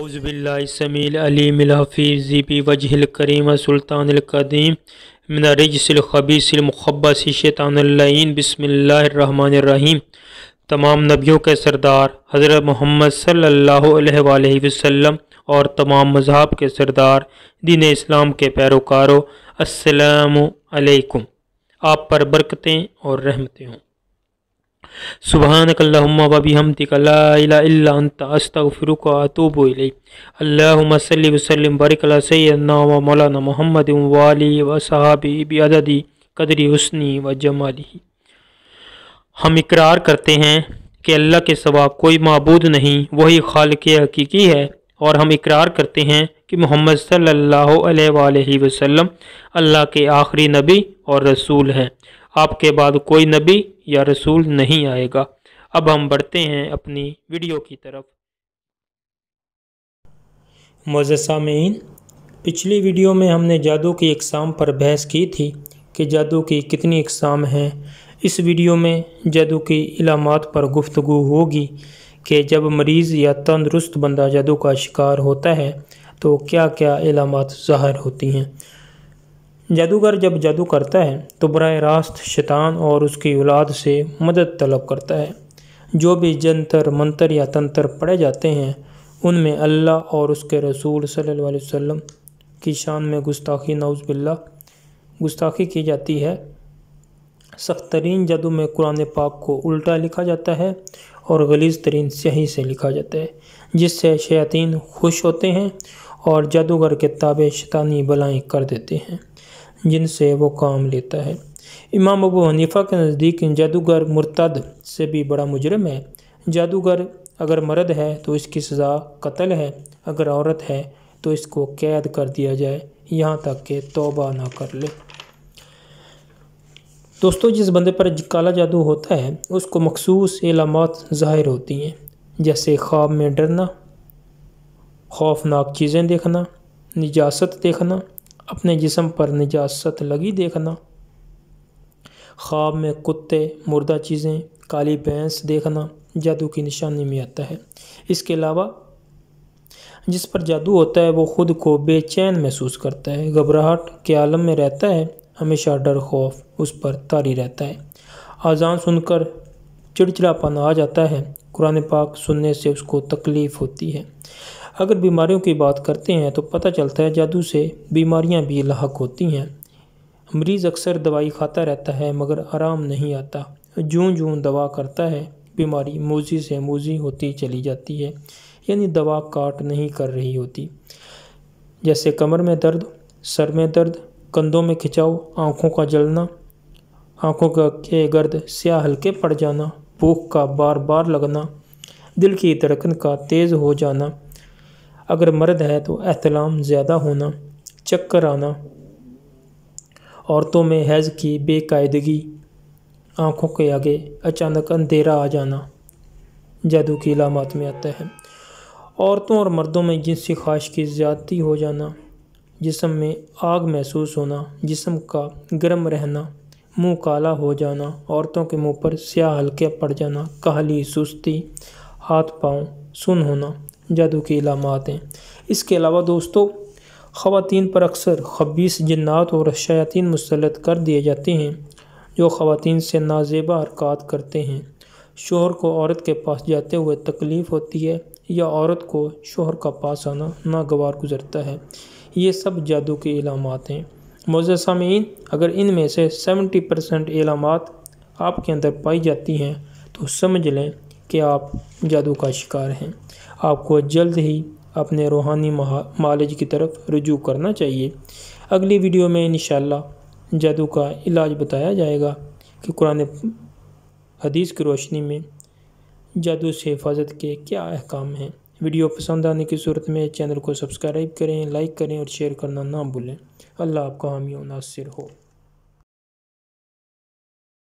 اعوذ باللہ السمیع العلیم الحفیظ بوجہ الکریم سلطان القدیم من الرجس الخبیث المخبث شیطان اللعین بسم اللہ الرحمن الرحیم۔ تمام نبیوں کے سردار حضرت محمد صلی اللہ علیہ وآلہ وسلم اور تمام مذہب کے سردار دین اسلام کے پیروکاروں، السلام علیکم۔ آپ پر برکتیں اور رحمتیں ہوں۔ سبحانک اللہم و بحمدک لا الہ الا انت استغفرک و اتوب الیک۔ اللہم صلی وسلم بارک علی سیدنا و مولانا محمد و آلہ و صحابہ بعدد قدر حسنہ و جمالہ۔ ہم اقرار کرتے ہیں کہ اللہ کے سوا کوئی معبود نہیں، وہی خالق حقیقی ہے، اور ہم اقرار کرتے ہیں کہ محمد صلی اللہ علیہ وآلہ وسلم اللہ کے آخری نبی اور رسول ہیں۔ آپ کے بعد کوئی نبی یا رسول نہیں آئے گا۔ اب ہم بڑھتے ہیں اپنی ویڈیو کی طرف۔ معزز سامعین، پچھلی ویڈیو میں ہم نے جادو کی اقسام پر بحث کی تھی کہ جادو کی کتنی اقسام ہیں۔ اس ویڈیو میں جادو کی علامات پر گفتگو ہوگی کہ جب مریض یا تندرست بندہ جادو کا شکار ہوتا ہے تو کیا کیا علامات ظاہر ہوتی ہیں۔ جادوگر جب جادو کرتا ہے تو براہ راست شیطان اور اس کی اولاد سے مدد طلب کرتا ہے۔ جو بھی جنتر منتر یا تنتر پڑھے جاتے ہیں ان میں اللہ اور اس کے رسول صلی اللہ علیہ وسلم کی شان میں گستاخی، نعوذ باللہ، گستاخی کی جاتی ہے۔ سخت ترین جادو میں قرآن پاک کو الٹا لکھا جاتا ہے اور غلیظ ترین سیاہی سے لکھا جاتا ہے، جس سے شیاطین خوش ہوتے ہیں اور جادوگر کے تابع شیطانی بلائیں کر دیتے ہیں جن سے وہ کام لیتا ہے۔ امام ابو حنیفہ کے نزدیک جادوگر مرتد سے بھی بڑا مجرم ہے۔ جادوگر اگر مرد ہے تو اس کی سزا قتل ہے، اگر عورت ہے تو اس کو قید کر دیا جائے یہاں تک کہ توبہ نہ کر لے۔ دوستو، جس بندے پر کالا جادو ہوتا ہے اس کو مخصوص علامات ظاہر ہوتی ہیں، جیسے خواب میں ڈرنا، خوفناک چیزیں دیکھنا، نجاست دیکھنا، اپنے جسم پر نجاست لگی دیکھنا، خواب میں کتے، مردہ چیزیں، کالی بھینس دیکھنا جادو کی نشانی میں آتا ہے۔ اس کے علاوہ جس پر جادو ہوتا ہے وہ خود کو بے چین محسوس کرتا ہے، گھبراہٹ کے عالم میں رہتا ہے، ہمیشہ ڈر خوف اس پر طاری رہتا ہے، اذان سن کر چڑچڑاپن آ جاتا ہے، قرآن پاک سننے سے اس کو تکلیف ہوتی ہے۔ اگر بیماریوں کی بات کرتے ہیں تو پتہ چلتا ہے جادو سے بیماریاں بھی لاحق ہوتی ہیں۔ مریض اکثر دوائی کھاتا رہتا ہے مگر آرام نہیں آتا، جوں جوں دوا کرتا ہے بیماری موذی سے موذی ہوتی چلی جاتی ہے، یعنی دوا کاٹ نہیں کر رہی ہوتی، جیسے کمر میں درد، سر میں درد، کندھوں میں کھچاؤ، آنکھوں کا جلنا، آنکھوں کے گرد سیاہ ہلکے پڑ جانا، بھوک کا بار بار لگنا، دل کی دھڑکن کا تیز ہو جانا، اگر مرد ہے تو احتلام زیادہ ہونا، چکر آنا، عورتوں میں حیض کی بے قاعدگی، آنکھوں کے آگے اچانک اندھیرا آ جانا جادو کی علامات میں آتا ہے۔ عورتوں اور مردوں میں جنسی خواہش کی زیادتی ہو جانا، جسم میں آگ محسوس ہونا، جسم کا گرم رہنا، منہ کالا ہو جانا، عورتوں کے منہ پر سیاہ ہلکے پڑ جانا، کاہلی، سستی، ہاتھ پاؤں سن ہونا جادو کی علامات ہیں۔ اس کے علاوہ دوستو، خواتین پر اکثر خبیث جنات اور شیاطین مسلط کر دیے جاتے ہیں جو خواتین سے نازیبا حرکات کرتے ہیں۔ شوہر کو عورت کے پاس جاتے ہوئے تکلیف ہوتی ہے یا عورت کو شوہر کا پاس آنا ناگوار گزرتا ہے، یہ سب جادو کی علامات ہیں۔ معزز سامعین، اگر ان میں سے 70% علامات آپ کے اندر پائی جاتی ہیں تو سمجھ لیں کہ آپ جادو کا شکار ہیں۔ آپ کو جلد ہی اپنے روحانی معالج کی طرف رجوع کرنا چاہیے۔ اگلی ویڈیو میں انشاءاللہ جادو کا علاج بتایا جائے گا کہ قرآن حدیث کی روشنی میں جادو سے حفاظت کے کیا احکام ہیں۔ ویڈیو پسند آنے کی صورت میں چینل کو سبسکرائب کریں، لائک کریں اور شیئر کرنا نہ بھولیں۔ اللہ آپ کا حامی و ناصر ہو۔